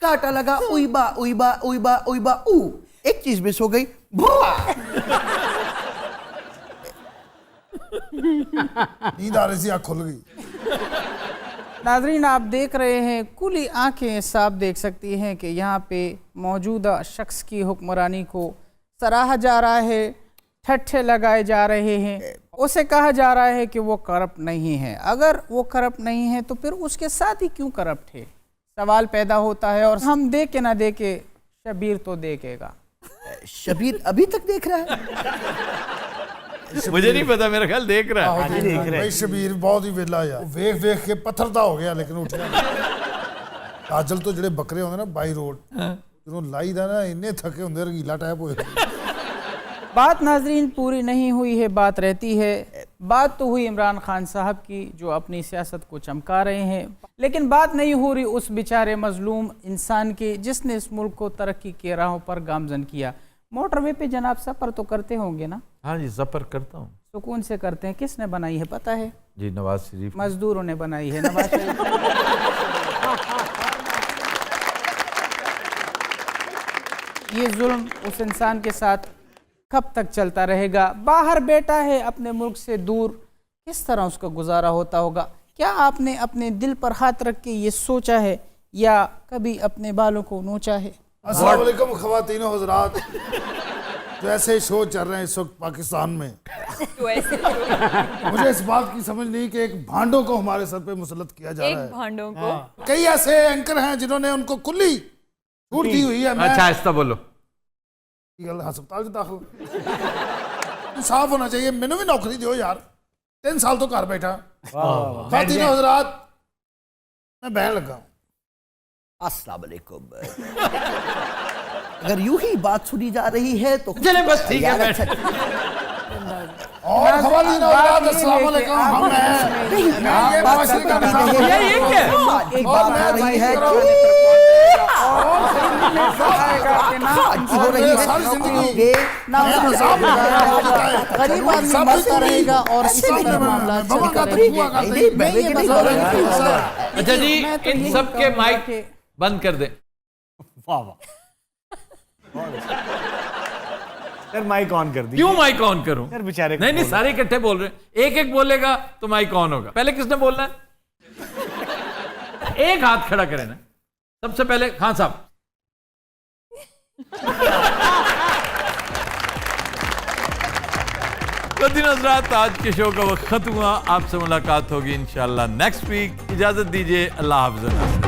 काटा लगा उइबा उइबा उइबा उइबा ऊ। एक चीज मिस हो गई, नींद आ रही थी, आँख खुल गई। नाजरीन, आप देख रहे हैं, खुली आंखें साफ देख सकती हैं कि यहाँ पे मौजूदा शख्स की हुक्मरानी को सराहा जा रहा है। ठट्ठे लगाए जा रहे हैं। उसे कहा जा रहा है कि वो करप्ट नहीं है। अगर वो करप्ट नहीं है तो फिर उसके साथ ही क्यों करप्ट है? सवाल पैदा होता है। और हम दे के ना दे के, शबीर तो देखेगा। शबीर अभी तक देख रहा है? मुझे नहीं पता, मेरा ख्याल देख रहा है। भाई शबीर बहुत ही वेला यार, वेख वेख के पत्थरदा हो गया लेकिन उठिया काजल तो ਜਿਹੜੇ ਬੱਕਰੇ ਹੁੰਦੇ ਨਾ ਬਾਈ ਰੋਡ ਜਦੋਂ ਲਾਈਦਾ ਨਾ ਇੰਨੇ ਥੱਕੇ ਹੁੰਦੇ ਰਗੀਲਾ ਟਾਈਪ ਹੋਏ। बात नाजरीन पूरी नहीं हुई है, बात रहती है। बात तो हुई इमरान खान साहब की जो अपनी सियासत को चमका रहे हैं, लेकिन बात नहीं हो रही उस बेचारे मजलूम इंसान की जिसने इस मुल्क को तरक्की की राहों पर गामजन किया। मोटरवे पे जनाब सफ़र तो करते होंगे ना? हाँ जी, सफ़र करता हूँ। सुकून से करते हैं। किसने बनाई है पता है? जी, नवाज शरीफ। मजदूरों ने बनाई है। नवाज शरीफ ये जुल्म उस इंसान के साथ कब तक चलता रहेगा? बाहर बैठा है अपने मुल्क से दूर, किस तरह उसका गुजारा होता होगा? क्या आपने अपने दिल पर हाथ रख के ये सोचा है या कभी अपने बालों को नोचा है? अस्सलाम वालेकुम ख़वातीन व हज़रात, जो ऐसे शो चल रहे हैं इस वक्त पाकिस्तान में, मुझे इस बात की समझ नहीं कि एक भांडों को हमारे सर पे मुसल्लत किया जा रहा है। एक भांडों को कई ऐसे एंकर हैं जिन्होंने उनको खुली छूट दी हुई है। अच्छा, आहिस्ता बोलो। हस्पताल दाखिल साफ होना चाहिए। मैंने भी नौकरी दियो यार, 3 साल तो घर बैठा। ख़वातीन व हज़रात, मैं बहन लगा हूँ। अस्सलाम वालेकुम। अगर यूं ही बात सुनी जा रही है तो चले बस ठीक है। और ख़वातीन व हज़रात, अस्सलाम वालेकुम। हम हैं ये माशरे का निज़ाम। ये क्या? एक बात हो रही है कि हो रही है सारी जिंदगी गरीब आदमी मरता रहेगा और इसी तरह मामला चलता रहेगा। अच्छा जी, इन सब के माइक बंद कर दे। वाह वाह सर, माइक ऑन कर दी। क्यों माइक ऑन करूं? सर बेचारे नहीं नहीं, सारे इकट्ठे बोल रहे हैं। एक एक बोलेगा तो माइक ऑन होगा। पहले किसने बोलना है? एक हाथ खड़ा करें ना सबसे पहले। खान साहब। ख़वातीन हज़रात, आज के शो का वक्त खत्म हुआ। आपसे मुलाकात होगी इंशाअल्लाह नेक्स्ट वीक। इजाजत दीजिए। अल्लाह हाफ़िज़।